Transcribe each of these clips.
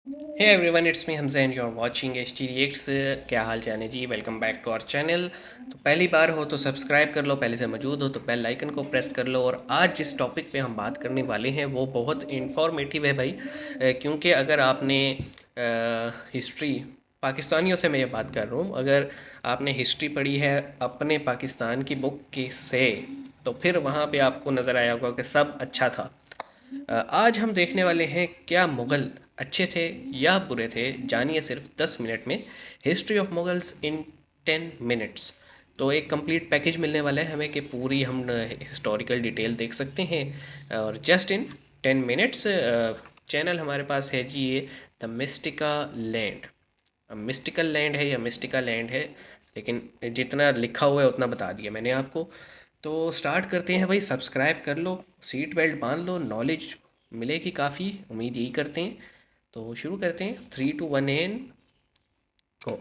Hey everyone, it's me Hamza and you are watching H T reacts. क्या हाल चाल है जी? Welcome back to our channel. तो पहली बार हो तो सब्सक्राइब कर लो, पहले से मौजूद हो तो बेल आइकन को प्रेस कर लो। और आज जिस टॉपिक पे हम बात करने वाले हैं वो बहुत इंफॉर्मेटिव है भाई। क्योंकि अगर आपने हिस्ट्री, पाकिस्तानियों से मैं ये बात कर रहा हूँ, अगर आपने हिस्ट्री पढ़ी है अपने पाकिस्तान की बुक की से, तो फिर वहाँ पे आपको नज़र आया होगा कि सब अच्छा था। आज हम देखने वाले हैं क्या मुग़ल अच्छे थे या बुरे थे। जानिए सिर्फ 10 मिनट में history of Mughals in 10 minutes. तो एक कंप्लीट पैकेज मिलने वाला है हमें कि पूरी हम हिस्टोरिकल डिटेल देख सकते हैं और जस्ट इन 10 मिनट्स। चैनल हमारे पास है जी ये the Mystica land. Mystical land है या मिस्टिका लैंड है, लेकिन जितना लिखा हुआ है उतना बता दिया मैंने आपको। तो स्टार्ट करते हैं भाई। सब्सक्राइब कर लो, सीट बेल्ट बांध लो, नॉलेज मिलेगी काफ़ी, उम्मीद यही करते हैं। तो शुरू करते हैं, 3 2 1 एंड गो।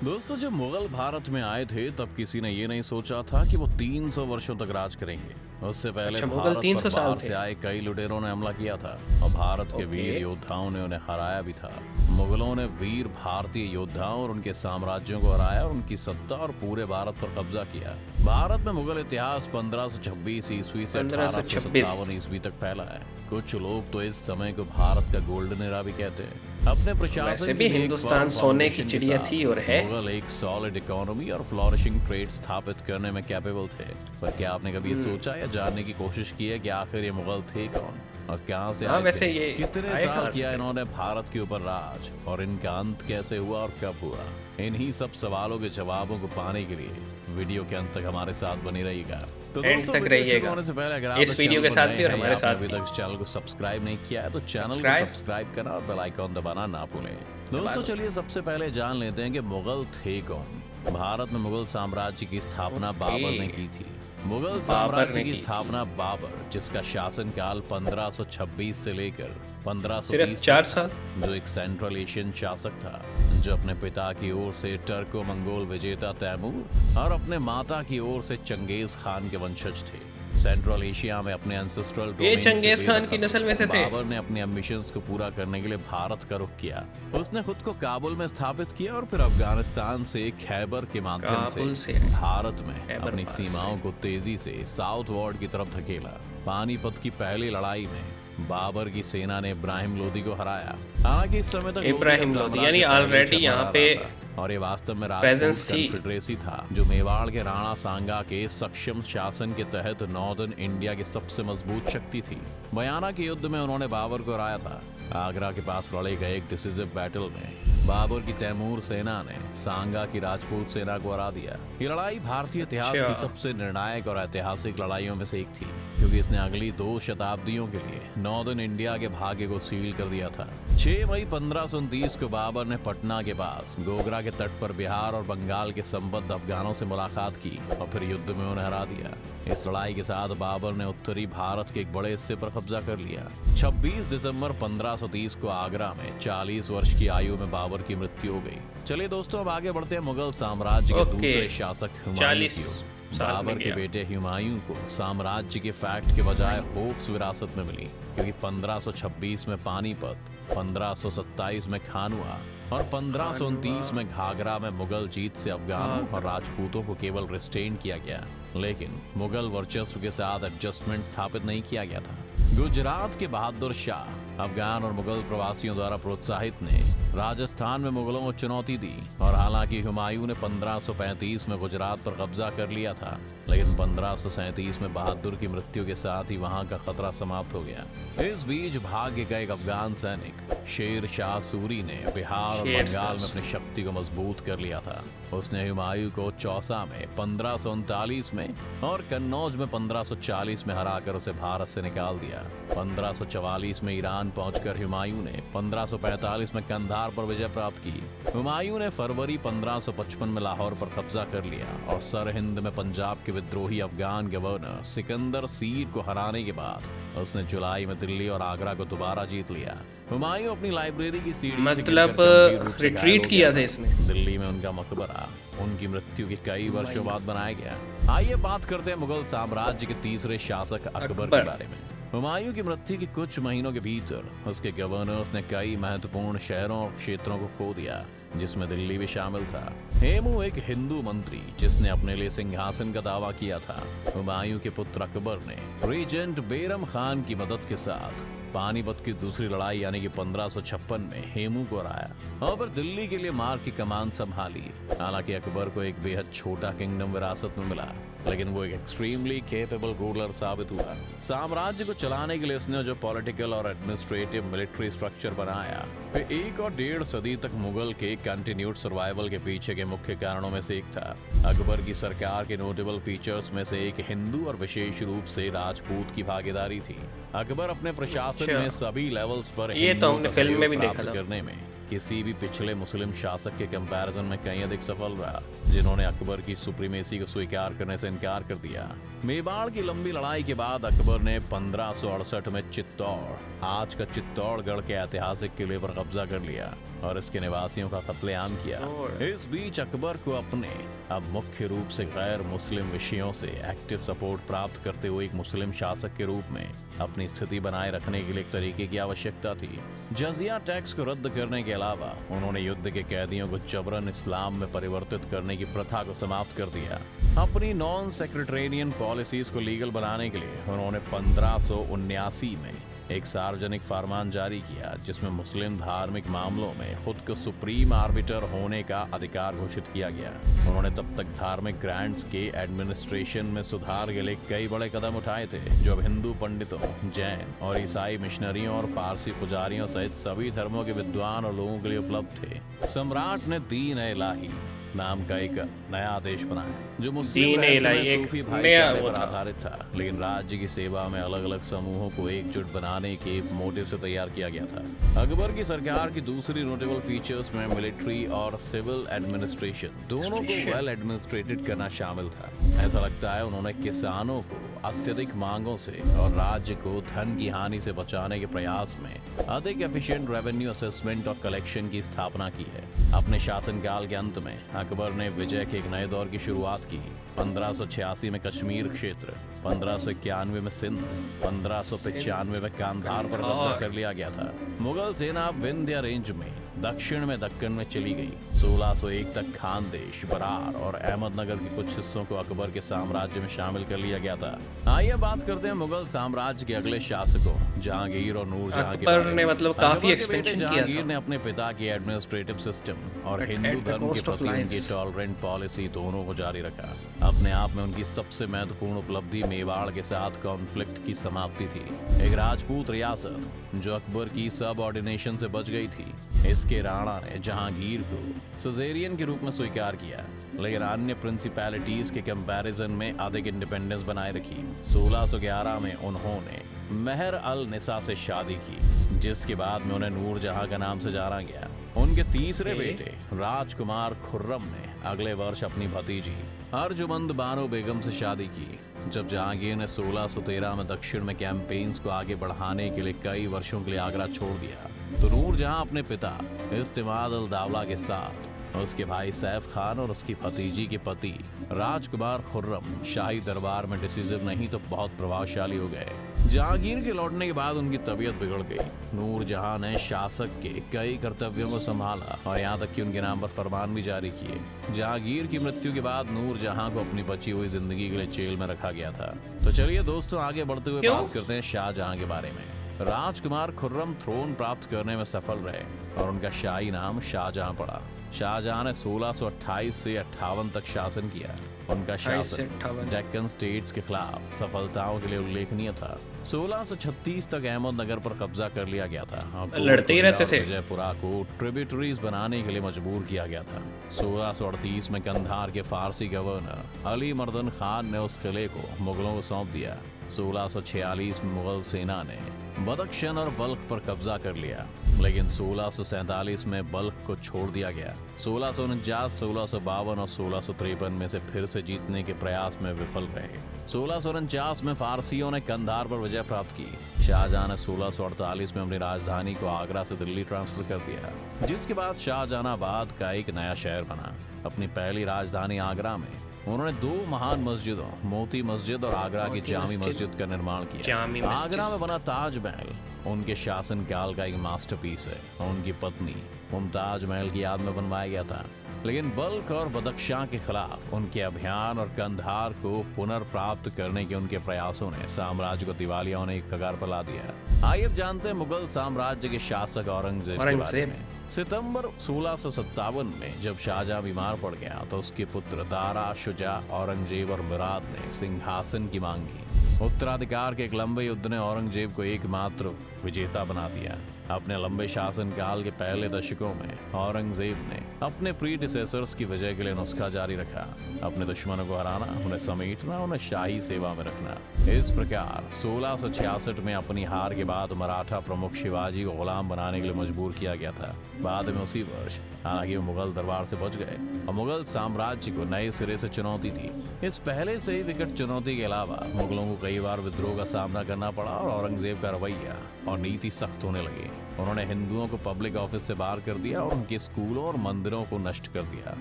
दोस्तों, जब मुगल भारत में आए थे तब किसी ने ये नहीं सोचा था कि वो 300 वर्षों तक राज करेंगे। उससे पहले अच्छा, मुगल भारत पर 300 साल बाहर थे। से आए कई लुटेरों ने हमला किया था और भारत के ओके। वीर योद्धाओं ने उन्हें हराया भी था। मुगलों ने वीर भारतीय योद्धाओं और उनके साम्राज्यों को हराया और उनकी सत्ता और पूरे भारत पर कब्जा किया। भारत में मुगल इतिहास 1526 ईस्वी से 1526। 1857 ईस्वी तक फैला है। कुछ लोग तो इस समय को भारत का गोल्डन एरा भी कहते हैं। अपने वैसे प्रशासन भी के लिए एक हिंदुस्तान फर्म सोने की फाउंडेशन के चिड़िया थी और साथ है। मुगल एक सॉलिड इकोनॉमी और फ्लोरिशिंग ट्रेड स्थापित करने में कैपेबल थे। पर क्या आपने कभी ये सोचा या जानने की कोशिश की है कि आखिर ये मुगल थे कौन और कहाँ से हाँ, आए थे? वैसे ये कितने आए साल कहाँ से किया थे? इन्होंने भारत के ऊपर राज और इनका अंत कैसे हुआ और कब हुआ? इन्हीं सब सवालों के जवाबों को पाने के लिए वीडियो के अंत तक हमारे साथ बने रहिएगा। तो एंड दोस्तों, तक वीडियो शुरू रहिएगा होने से पहले अगर आप इस इस वीडियो चैनल के पर साथ नए भी और हैं या हमारे आपने साथ अभी भी। तक इस चैनल को सब्सक्राइब नहीं किया है तो चैनल को सब्सक्राइब सब्सक्राइब करना और बेल आइकन दबाना ना भूलें। दबा दोस्तों, लो। चलिए सबसे पहले जान लेते हैं कि मुगल थे कौन। भारत में मुगल साम्राज्य की स्थापना ओके, बाबर ने की थी। मुगल बाबर साम्राज्य ने की की थी। स्थापना बाबर, जिसका शासनकाल 1526 से लेकर सिर्फ 1530 तक 4 साल। था, जो एक सेंट्रल एशियन शासक था जो अपने पिता की ओर से टर्को मंगोल विजेता तैमूर और अपने माता की ओर से चंगेज खान के वंशज थे। सेंट्रल एशिया में अपने एंसेस्ट्रल ये डोमेन से चंगेज खान की बेदखल नस्ल में से थे। बाबर ने अपने एम्बिशंस को पूरा करने के लिए भारत का रुख किया। उसने खुद को काबुल में स्थापित किया और फिर अफगानिस्तान से खैबर के माध्यम काबुल से से भारत में खैबर अपनी पास सीमाओं से। को तेजी से साउथ वार्ड की तरफ धकेला। पानीपत की पहली लड़ाई में बाबर की सेना ने इब्राहिम लोदी को हराया। हालांकि इस समय तक लोदी का इब्राहिम लोदी यानी साम्राज्य पहले ही ऑलरेडी यहाँ चरमरा पे रहा था और ये वास्तव में राजपूत प्रेजेंस थी। कन्फेडरेसी था जो मेवाड़ के राणा सांगा के सक्षम शासन के तहत नॉर्दर्न इंडिया की सबसे मजबूत शक्ति थी। बयाना के युद्ध में उन्होंने बाबर को हराया था। आगरा के पास लड़े गए एक डिसिसिव बैटल में बाबर की तैमूर सेना ने सांगा की राजपूत सेना को हरा दिया। ये लड़ाई भारतीय इतिहास की अच्छा। सबसे निर्णायक और ऐतिहासिक लड़ाइयों में से एक थी, क्योंकि इसने अगली 2 शताब्दियों के लिए नॉर्दर्न इंडिया के भाग्य को सील कर दिया था। 6 मई 1529 को बाबर ने पटना के पास गोगरा के तट पर बिहार और बंगाल के संबद्ध अफगानों से मुलाकात की और फिर युद्ध में उन्हें हरा दिया। इस लड़ाई के साथ बाबर ने उत्तरी भारत के एक बड़े हिस्से पर कब्जा कर लिया। 26 दिसंबर 1530 को आगरा में 40 वर्ष की आयु में बाबर की मृत्यु हो गई। चलिए दोस्तों, अब आगे बढ़ते हैं मुगल साम्राज्य के ओके, दूसरे शासक हुमायूं 40 की ओर। साल में बाबर के गया। बेटे हुमायूं को साम्राज्य के फैक्ट के बजाय होप्स विरासत में मिली, क्योंकि 1526 में पानीपत, 1527 में खानुआ और 1529 में घाघरा में मुगल जीत से अफगानों और राजपूतों को केवल रिस्ट्रेन किया गया, लेकिन मुगल वर्चस्व के साथ एडजस्टमेंट स्थापित नहीं किया गया था। गुजरात के बहादुर शाह, अफगान और मुगल प्रवासियों द्वारा प्रोत्साहित, ने राजस्थान में मुगलों को चुनौती दी और हालांकि हुमायूं ने 1535 में गुजरात पर कब्जा कर लिया था, लेकिन 1537 में बहादुर की मृत्यु के साथ ही वहां का खतरा समाप्त हो गया। इस बीच भाग्य का एक अफगान सैनिक शेर शाह सूरी ने बिहार और बंगाल में अपनी शक्ति को मजबूत कर लिया था। उसने हुमायूं को चौसा में 1539 में और कन्नौज में 1540 में हराकर उसे भारत से निकाल दिया। 1544 में ईरान पहुंचकर हुमायूं ने 1545 में कंधार पर विजय प्राप्त की। हुमायूं ने फरवरी 1555 में लाहौर पर कब्जा कर लिया और सरहिंद में पंजाब के विद्रोही अफगान गवर्नर सिकंदर सीर को हराने के बाद उसने जुलाई में दिल्ली और आगरा को दोबारा जीत लिया। हुमायूं अपनी लाइब्रेरी की सीढ़ी से मतलब गिरकर गंभीर रूप से घायल रिट्रीट हो किया गया था इसने। दिल्ली में उनका मकबरा उनकी मृत्यु के कई वर्षों बाद बनाया गया। आइए बात करते हैं मुगल साम्राज्य के तीसरे शासक अकबर के बारे में। हुमायूं की मृत्यु के कुछ महीनों के भीतर उसके गवर्नर्स ने कई महत्वपूर्ण शहरों और क्षेत्रों को खो दिया, जिसमें दिल्ली भी शामिल था। हेमू एक हिंदू मंत्री जिसने अपने लिए सिंहासन का दावा किया था। हुमायूं के पुत्र अकबर ने रीजेंट बेरम खान की मदद के साथ पानीपत की दूसरी लड़ाई यानी कि 1556 में हेमू को हराया और फिर दिल्ली के लिए मार्ग की कमान संभाली। हालांकि अकबर को एक बेहद छोटा किंगडम विरासत में मिला, लेकिन वो एक एक्सट्रीमली कैपेबल रूलर साबित हुआ। साम्राज्य को चलाने के लिए उसने जो पॉलिटिकल और एडमिनिस्ट्रेटिव मिलिट्री स्ट्रक्चर बनाया, वे 1 और 1.5 सदी तक मुगल के कंटिन्यूड सर्वाइवल के पीछे के मुख्य कारणों में से एक था। अकबर की सरकार के नोटेबल फीचर्स में से एक हिंदू और विशेष रूप से राजपूत की भागीदारी थी। अकबर अपने प्रशासन में सभी लेवल्स पर ये तो हमने फिल्म में भी देखा था। करने में किसी भी पिछले मुस्लिम शासक के कंपैरिजन में कहीं अधिक सफल रहा, जिन्होंने अकबर की सुप्रीमेसी को स्वीकार करने से इनकार कर दिया। मेवाड़ की लंबी लड़ाई के बाद अकबर ने 1568 में चित्तौड़, आज का चित्तौड़गढ़ के ऐतिहासिक किले पर कब्जा कर लिया और इसके निवासियों का कत्लेआम किया। इस बीच अकबर को अपने अब मुख्य रूप से गैर मुस्लिम विषयों से एक्टिव सपोर्ट प्राप्त करते हुए एक मुस्लिम शासक के रूप में अपनी स्थिति बनाए रखने के लिए एक तरीके की आवश्यकता थी। जजिया टैक्स को रद्द करने के अलावा उन्होंने युद्ध के कैदियों को जबरन इस्लाम में परिवर्तित करने की प्रथा को समाप्त कर दिया। अपनी नॉन सेक्रेटरेरियन पॉलिसीज को लीगल बनाने के लिए उन्होंने 1579 में एक सार्वजनिक फरमान जारी किया, जिसमें मुस्लिम धार्मिक मामलों में खुद को सुप्रीम आर्बिटर होने का अधिकार घोषित किया गया। उन्होंने तब तक धार्मिक ग्रांट्स के एडमिनिस्ट्रेशन में सुधार के लिए कई बड़े कदम उठाए थे, जो अब हिंदू पंडितों, जैन और ईसाई मिशनरियों और पारसी पुजारियों सहित सभी धर्मों के विद्वान और लोगों के लिए उपलब्ध थे। सम्राट ने दीन इलाही नाम का एक नया आदेश बनाया, जो मुस्लिम सूफी भाईचारे पर आधारित था, लेकिन राज्य की सेवा में अलग अलग समूहों को एकजुट बनाने के मोटिव से तैयार किया गया था। अकबर की सरकार की दूसरी नोटेबल फीचर्स में मिलिट्री और सिविल एडमिनिस्ट्रेशन दोनों को वेल एडमिनिस्ट्रेटेड करना शामिल था। ऐसा लगता है उन्होंने किसानों को अत्यधिक मांगों से और राज्य को धन की हानि से बचाने के प्रयास में अधिक एफिशिएंट रेवेन्यू असेसमेंट और कलेक्शन की स्थापना की है। अपने शासनकाल के अंत में अकबर ने विजय के एक नए दौर की शुरुआत की। 1586 में कश्मीर क्षेत्र, 1591 में सिंध, 1595 में कांधार पर कब्जा कर लिया गया था। मुगल सेना विंध्य रेंज में दक्षिण में दक्कन में चली गई। 1601 तक खानदेश, बरार और अहमदनगर के कुछ हिस्सों को अकबर के साम्राज्य में शामिल कर लिया गया था। आइए बात करते हैं मुगल साम्राज्य के अगले शासकों जहांगीर और नूरजहां के बारे में। ने मतलब काफी एक्सपेंशन किया था। जहांगीर ने अपने पिता की एडमिनिस्ट्रेटिव सिस्टम और हिंदू धर्म के प्रति उनकी टॉलरेंट पॉलिसी दोनों को जारी रखा। अपने आप में उनकी सबसे महत्वपूर्ण उपलब्धि मेवाड़ के साथ कॉन्फ्लिक्ट की समाप्ति थी, एक राजपूत रियासत जो अकबर की सबऑर्डिनेशन से बच गई थी। इसके राणा ने जहांगीर को सजेरियन के रूप में स्वीकार किया, लेकिन अन्य प्रिंसिपैलिटीज के कंपैरिजन में अधिक इंडिपेंडेंस बनाए रखी। 1611 में उन्होंने मेहर अल निसा से शादी की, जिसके बाद में उन्हें नूरजहां का नाम से जाना गया। उनके तीसरे बेटे राजकुमार खुर्रम ने अगले वर्ष अपनी भतीजी अर्जुमंद बानो बेगम से शादी की। जब जहांगीर ने 1613 में दक्षिण में कैंपेन्स को आगे बढ़ाने के लिए कई वर्षों के लिए आगरा छोड़ दिया, तो नूरजहां अपने पिता इस्तिमाद अल दावला के साथ उसके भाई सैफ खान और उसकी भतीजी के पति राजकुमार खुर्रम शाही दरबार में डिसीजन नहीं तो बहुत प्रभावशाली हो गए। जहांगीर के लौटने के बाद उनकी तबीयत बिगड़ गई। नूरजहां ने शासक के कई कर्तव्यों को संभाला और यहाँ तक कि उनके नाम पर फरमान भी जारी किए। जहांगीर की मृत्यु के बाद नूरजहां को अपनी बची हुई जिंदगी के लिए जेल में रखा गया था। तो चलिए दोस्तों, आगे बढ़ते हुए बात करते हैं शाहजहां के बारे में। राजकुमार खुर्रम थ्रोन प्राप्त करने में सफल रहे और उनका शाही नाम शाहजहां पड़ा। शाहजहां ने 1628 से 58 तक शासन किया। उनका शासन डेक्कन स्टेट्स के खिलाफ सफलताओं के लिए उल्लेखनीय था। 1636 तक अहमदनगर पर कब्जा कर लिया गया था। लड़ते ही रहते थे। विजयपुरा को ट्रिब्यूटरीज बनाने के लिए मजबूर किया गया था। 1638 में कंधार के फारसी गवर्नर अली मर्दन खान ने उस किले को मुगलों को सौंप दिया। 1646 में मुगल सेना ने बदख्शन और बल्ख पर कब्जा कर लिया, लेकिन 1647 में बल्ख को छोड़ दिया गया। 1649, 1652 और 1653 में से फिर से जीतने के प्रयास में विफल रहे। 1649 में फारसियों ने कंधार पर विजय प्राप्त की। शाहजहां ने 1648 में अपनी राजधानी को आगरा से दिल्ली ट्रांसफर कर दिया, जिसके बाद शाहजहानाबाद का एक नया शहर बना। अपनी पहली राजधानी आगरा में उन्होंने 2 महान मस्जिदों, मोती मस्जिद और आगरा की मोती जामी मस्जिद, मस्जिद का निर्माण किया। जामी आगरा में मस्जिद। बना ताजमहल उनके शासनकाल का एक मास्टरपीस है और उनकी पत्नी मुमताज महल की याद में बनवाया गया था। लेकिन बल्ख और बदख्शां के खिलाफ उनके अभियान और कंधार को पुनर्प्राप्त करने के उनके प्रयासों ने साम्राज्य को दिवालिया होने की कगार पर ला दिया। आइए अब जानते हैं मुगल साम्राज्य के शासक औरंगजेब के बारे में। सितंबर 1657 में जब शाहजहां बीमार पड़ गया तो उसके पुत्र दारा, शुजा, औरंगजेब और मुराद ने सिंहासन की मांग की। उत्तराधिकार के एक लंबे युद्ध ने औरंगजेब को एकमात्र विजेता बना दिया। अपने लंबे शासनकाल के पहले दशकों में औरंगजेब ने अपने प्रीडिसेसर्स की विजय के लिए नुस्खा जारी रखा, अपने दुश्मनों को हराना, उन्हें समेटना, उन्हें शाही सेवा में रखना। इस प्रकार 1666 में अपनी हार के बाद मराठा प्रमुख शिवाजी को गुलाम बनाने के लिए मजबूर किया गया था। बाद में उसी वर्ष हालांकि वो मुगल दरबार से बच गए और मुगल साम्राज्य को नए सिरे से चुनौती थी। इस पहले से ही विकट चुनौती के अलावा मुगलों को कई बार विद्रोह का सामना करना पड़ा और औरंगजेब का रवैया और नीति सख्त होने लगी। उन्होंने हिंदुओं को पब्लिक ऑफिस से बाहर कर दिया और उनके स्कूलों और मंदिरों को नष्ट कर दिया।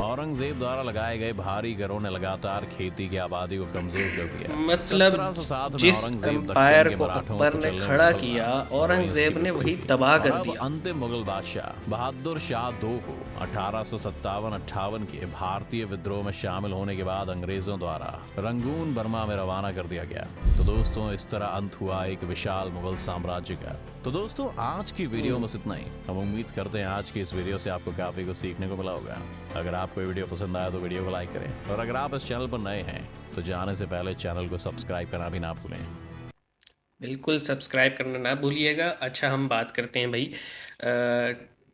औरंगजेब द्वारा लगाए गए भारी करों ने लगातार खेती की आबादी को कमजोर कर दिया। मतलब 1707 में जिस औरंगजेब एम्पायर दक्कन के को मराठों अकबर पर ने चलने खड़ा में किया, सफल हुआ। औरंगजेब ने वही तबाह और कर अब दिया। अंतिम मुगल बादशाह बहादुर शाह II को 1857-58 के भारतीय विद्रोह में शामिल होने के बाद अंग्रेजों द्वारा रंगून बर्मा में रवाना कर दिया गया। तो दोस्तों, इस तरह अंत हुआ एक विशाल मुगल साम्राज्य का। तो दोस्तों, आज की वीडियो में इतना ही। हम उम्मीद करते हैं आज की इस वीडियो से आपको काफी कुछ सीखने को मिला होगा। अगर आपको वीडियो पसंद आया तो वीडियो को लाइक करें और अगर आप इस चैनल पर नए हैं तो जाने से पहले चैनल को सब्सक्राइब करना भी ना भूलें। बिल्कुल सब्सक्राइब करना ना भूलिएगा। अच्छा, हम बात करते हैं भाई,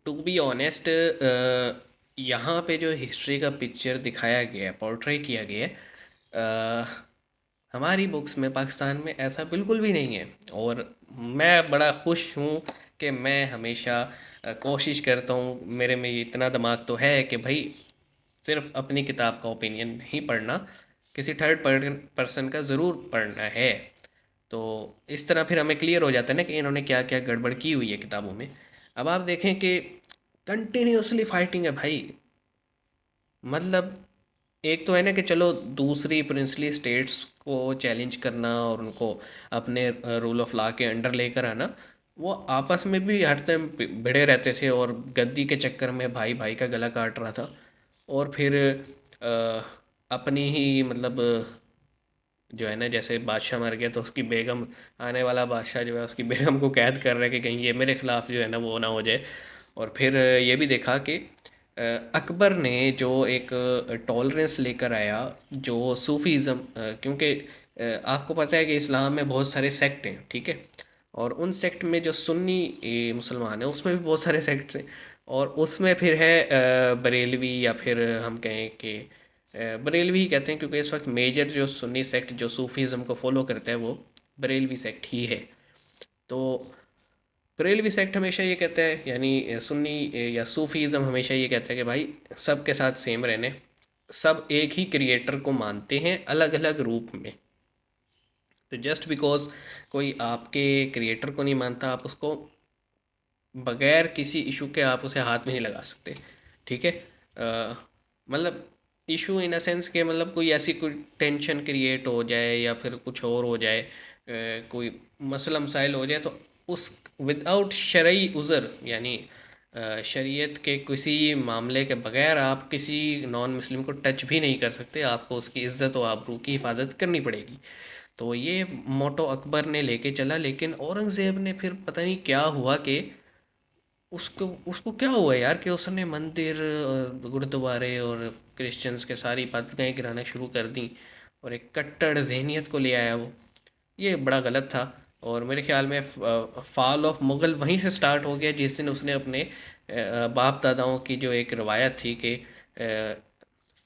टू बी ऑनेस्ट, यहाँ पे जो हिस्ट्री का पिक्चर दिखाया गया है, पोर्ट्रे किया गया है, हमारी बुक्स में पाकिस्तान में ऐसा बिल्कुल भी नहीं है। और मैं बड़ा खुश हूँ कि मैं हमेशा कोशिश करता हूँ, मेरे में इतना दिमाग तो है कि भाई सिर्फ अपनी किताब का ओपिनियन नहीं पढ़ना, किसी थर्ड पर्सन का ज़रूर पढ़ना है। तो इस तरह फिर हमें क्लियर हो जाता है ना कि इन्होंने क्या क्या गड़बड़ की हुई है किताबों में। अब आप देखें कि कंटिन्यूसली फाइटिंग है भाई। मतलब एक तो है ना कि चलो दूसरी प्रिंसली स्टेट्स को चैलेंज करना और उनको अपने रूल ऑफ लॉ के अंडर लेकर आना, वो आपस में भी हर टाइम भिड़े रहते थे और गद्दी के चक्कर में भाई भाई का गला काट रहा था। और फिर अपनी ही मतलब जो है ना, जैसे बादशाह मर गया तो उसकी बेगम, आने वाला बादशाह जो है उसकी बेगम को कैद कर रहा है कि कहीं ये मेरे ख़िलाफ़ जो है ना वो ना हो जाए। और फिर ये भी देखा कि अकबर ने जो एक टॉलरेंस लेकर आया, जो सूफ़ीज़म, क्योंकि आपको पता है कि इस्लाम में बहुत सारे सेक्ट हैं, ठीक है। और उन सेक्ट में जो सुन्नी मुसलमान हैं उसमें भी बहुत सारे सेक्ट्स हैं। और उसमें फिर है बरेलवी, या फिर हम कहें कि बरेलवी ही कहते हैं, क्योंकि इस वक्त मेजर जो सुन्नी सेक्ट जो सूफीज़म को फॉलो करता है वो बरेलवी सेक्ट ही है। तो बरेलवी सेक्ट हमेशा ये कहता है, यानी सुन्नी या सूफीज़म हमेशा ये कहता है कि भाई सबके साथ सेम रहने, सब एक ही क्रिएटर को मानते हैं अलग अलग रूप में। तो जस्ट बिकॉज कोई आपके क्रिएटर को नहीं मानता, आप उसको बगैर किसी इशू के आप उसे हाथ में नहीं लगा सकते, ठीक है। मतलब इशू इन अ सेंस के, मतलब कोई ऐसी कोई टेंशन क्रिएट हो जाए या फिर कुछ और हो जाए, कोई मसला मसाइल हो जाए, तो उस विदाउट शरई उज़र, यानी शरीयत के किसी मामले के बगैर आप किसी नॉन मुस्लिम को टच भी नहीं कर सकते। आपको उसकी इज़्ज़त और आबरू की हिफाजत करनी पड़ेगी। तो ये मोटो अकबर ने लेके चला। लेकिन औरंगज़ेब ने फिर पता नहीं क्या हुआ कि उसको उसको क्या हुआ यार, कि उसने मंदिर और गुरुद्वारे और क्रिश्चियंस के सारी पतंगें गिराना शुरू कर दी और एक कट्टर जहनीत को ले आया वो। ये बड़ा गलत था। और मेरे ख्याल में फॉल ऑफ मुग़ल वहीं से स्टार्ट हो गया, जिस दिन उसने अपने बाप दादाओं की जो एक रवायत थी कि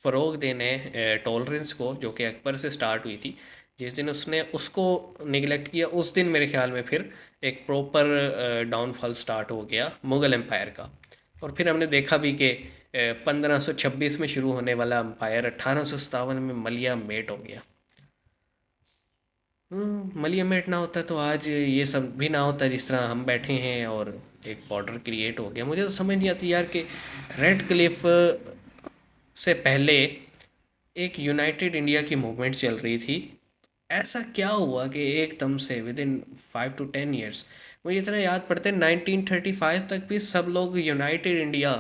फ़रोग़ देने टॉलरेंस को, जो कि अकबर से स्टार्ट हुई थी, जिस दिन उसने उसको निगलेक्ट किया, उस दिन मेरे ख्याल में फिर एक प्रॉपर डाउनफॉल स्टार्ट हो गया मुग़ल एम्पायर का। और फिर हमने देखा भी कि 1526 में शुरू होने वाला एम्पायर 1857 में मलिया मेट हो गया। मलिया मेट ना होता तो आज ये सब भी ना होता जिस तरह हम बैठे हैं, और एक बॉर्डर क्रिएट हो गया। मुझे तो समझ नहीं आती यार कि रेड क्लिफ से पहले एक यूनाइटेड इंडिया की मूवमेंट चल रही थी। ऐसा क्या हुआ कि एकदम से विद इन 5 to 10 ईयर्स, मुझे इतना याद पड़ता है 1935 तक भी सब लोग यूनाइटेड इंडिया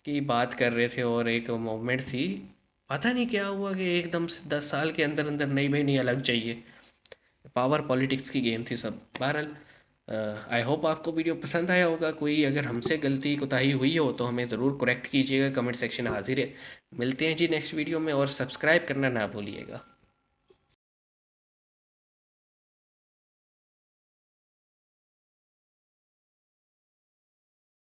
की बात कर रहे थे और एक मूवमेंट थी। पता नहीं क्या हुआ कि एकदम से 10 साल के अंदर अंदर नई भाई नहीं अलग चाहिए। पावर पॉलिटिक्स की गेम थी सब। बहरहाल आई होप आपको वीडियो पसंद आया होगा। कोई अगर हमसे गलती कोताही हुई हो तो हमें ज़रूर करेक्ट कीजिएगा, कमेंट सेक्शन हाजिर है। मिलते हैं जी नेक्स्ट वीडियो में, और सब्सक्राइब करना ना भूलिएगा।